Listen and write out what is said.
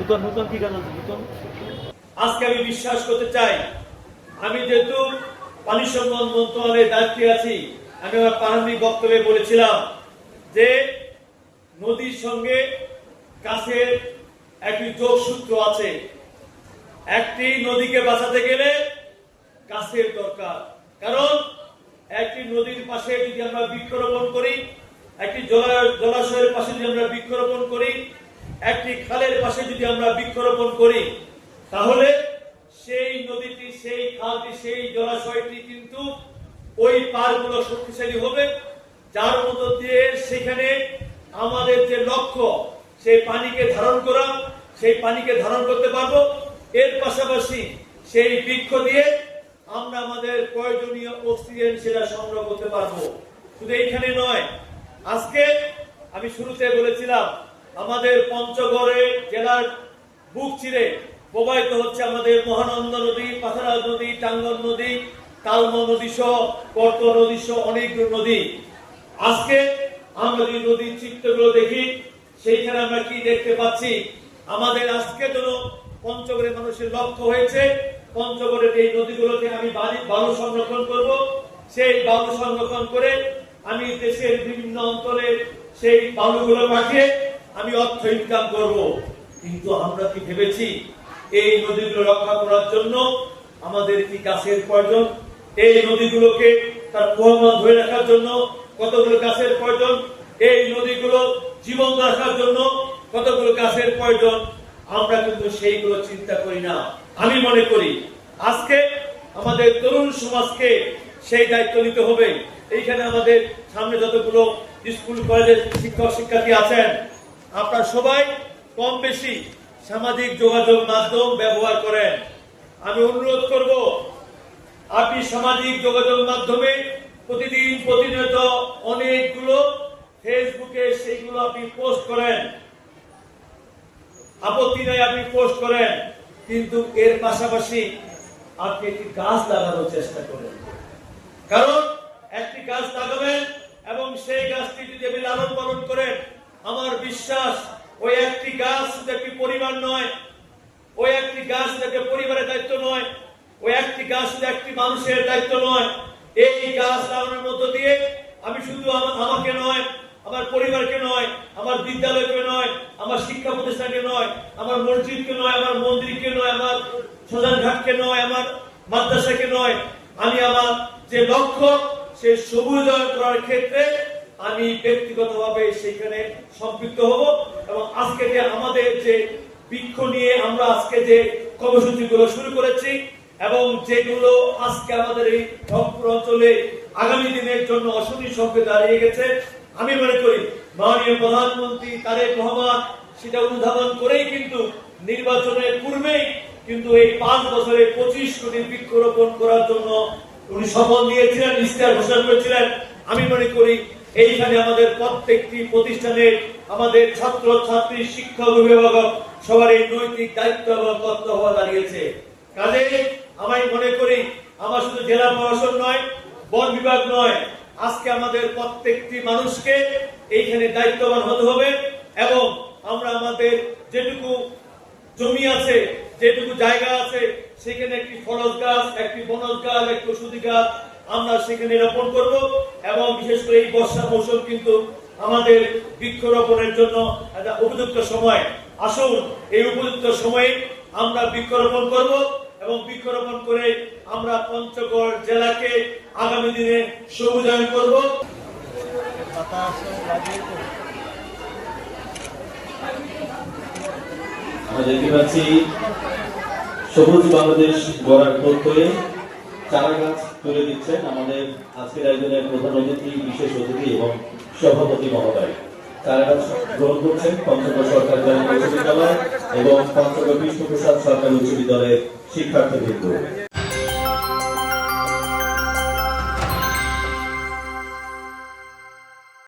নূতন নূতন কি কাজ আছে নূতন? আজকে আমি বিশ্বাস করতে চাই, আমি যেহেতু পানি সম্পদ মন্ত্রণালয়ের দায়িত্বে আছি, আমি আমার প্রারম্ভিক বক্তব্যে বলেছিলাম যে নদীর সঙ্গে গাছের একটি যোগসূত্র আছে। একটি নদীকে বাঁচাতে গেলে গাছের দরকার, কারণ একটি নদীর পাশে যদি আমরা বৃক্ষরোপণ করি, একটি জলাশয়ের পাশে যদি আমরা বৃক্ষরোপণ করি, একটি খালের পাশে যদি আমরা বৃক্ষরোপণ করি, তাহলে সেই নদীটি, সেই খালটি, সেই জলাশয়টি কিন্তু ওই পাড়গুলো শক্তিশালী হবে, যার মধ্য দিয়ে সেখানে আমাদের যে লক্ষ্য সেই পানিকে ধারণ করা, সেই পানিকে ধারণ করতে পারবো। এর পাশাপাশি সেই বৃক্ষ দিয়ে আমরা আমাদের প্রয়োজনীয় অক্সিজেন সেটা সংগ্রহ করতে পারবো। শুধু এইখানে নয়, আজকে আমি শুরুতে বলেছিলাম আমাদের পঞ্চগড়ে জেলার বুক চিরে প্রবাহিত হচ্ছে আমাদের মহানন্দা নদী, পাথারাজ নদী, টাঙ্গন নদী, কালমা নদী সহ কর্ত নদী সহ অনেকগুলো নদী। আজকে আমরা যদি নদীর চিত্রগুলো দেখি, সেইখানে আমরা কি দেখতে পাচ্ছি? আমাদের আজকে যেন পঞ্চগড়ের মানুষের লক্ষ্য হয়েছে পঞ্চগড়ের এই নদীগুলোতে আমি বালু সংরক্ষণ করব। সেই বালু সংরক্ষণ করে আমি দেশের বিভিন্ন অঞ্চলে সেই বালুগুলো পাঠিয়ে আমি অর্থ ইনকাম করব। কিন্তু আমরা কি ভেবেছি এই নদীগুলো রক্ষা করার জন্য আমাদের কি গাছের প্রয়োজন? এই নদীগুলোকে তার প্রবাহ ধরে রাখার জন্য কতগুলো গাছের প্রয়োজন? এই নদীগুলো জীবন্ত রাখার জন্য কতগুলো গাছের প্রয়োজন? আমরা কিন্তু সেইগুলো চিন্তা করি না। আমি মনে করি আজকে আমাদের তরুণ সমাজকে সেই দায়িত্ব নিতে হবে। এইখানে আমাদের সামনে যতগুলো স্কুল কলেজের শিক্ষক শিক্ষার্থী আছেন, আপনারা সবাই কম বেশি সামাজিক যোগাযোগ মাধ্যম ব্যবহার করেন। আমি অনুরোধ করব, আপনি সামাজিক যোগাযোগ মাধ্যমে প্রতিদিন প্রতিনিয়ত অনেকগুলো ফেসবুকে সেইগুলো আপনি পোস্ট করেন, আপত্তি নাই, আপনি পোস্ট করেন, কিন্তু এর পাশাপাশি আপনি একটি গাছ লাগানোর চেষ্টা করেন। কারণ একটি গাছ লাগাবেন এবং সেই গাছটি যদি আপনি লালন পালন করেন, আমার বিশ্বাস ওই একটি গাছ শুধু একটি পরিবার নয়, ওই একটি গাছ শুধু একটা পরিবারের দায়িত্ব নয়, ওই একটি গাছ শুধু একটি মানুষের দায়িত্ব নয়। এই গাছ লাগানোর মধ্য দিয়ে আমি শুধু আমাকে নয়, আমার পরিবারকে নয়, আমার বিদ্যালয়কে নয়, আমার শিক্ষা প্রতিষ্ঠানকে নয়, আমার মসজিদকে নয়, আমার মন্দিরকে নয়, আমার শ্মশান ঘাটকে নয়, আমার মাদ্রাসাকে নয়, আমি আমার যে লক্ষ্য সে সবুজায়ন করার ক্ষেত্রে আমি ব্যক্তিগতভাবে সেখানে সম্পৃক্ত হব। এবং আজকে যে আমাদের যে বৃক্ষ নিয়ে আমরা আজকে যে কর্মসূচিগুলো শুরু করেছি এবং যেগুলো আজকে আমাদের এই রংপুর অঞ্চলে আগামী দিনের জন্য অশনি সংকেত দাঁড়িয়ে গেছে, আমি মনে করি মাননীয় প্রধানমন্ত্রী তারেক রহমান সেটা অনুধাবন করেই কিন্তু নির্বাচনের পূর্বেই কিন্তু এই 5 বছরে 25 কোটি বৃক্ষরোপণ করার জন্য উনি শপথ নিয়েছিলেন, ইশতেহার ঘোষণা করেছিলেন। আমি মনে করি এইখানে আমাদের প্রত্যেকটি প্রতিষ্ঠানের আমাদের ছাত্র ছাত্রী, শিক্ষক, অভিভাবক সবার এই নৈতিক দায়িত্ব এবং কর্তব্য দাঁড়িয়েছে। কাজে আমি মনে করি আমার শুধু জেলা প্রশাসন নয়, বন বিভাগ নয়, আজকে আমাদের প্রত্যেকটি মানুষকে এইখানে দায়িত্ববান হতে হবে এবং আমরা আমাদের যেটুকু জমি আছে, যেটুকু জায়গা আছে, সেখানে একটি ফলজ গাছ, একটি বনজ গাছ, একটি ওষুধি গাছ আমরা সেখানে রোপণ করব। এবং বিশেষ করে এই বর্ষা মৌসুম কিন্তু আমাদের বৃক্ষরোপণের জন্য একটা উপযুক্ত সময়। আসুন এই উপযুক্ত সময়ে আমরা বৃক্ষরোপণ করব এবং বৃক্ষরোপণ করে আমরা পঞ্চগড় জেলাকে আগামী দিনে সবুজায়ন করব। আমরা দেখতে পাচ্ছি সবুজ বাংলাদেশ গড়ার প্রত্যয়ে চারা গাছ তুলে দিচ্ছেন আমাদের আজকের আয়োজনের প্রধান অতিথি, বিশেষ অতিথি এবং সভাপতি মহোদয়। চারা গাছ গ্রহণ করছেন পঞ্চগড় সরকারি উচ্চ বিদ্যালয় এবং পঞ্চগড় বিষ্ণুপ্রসাদ সরকারি উচ্চ বিদ্যালয়ের শিক্ষার্থীবৃন্দ।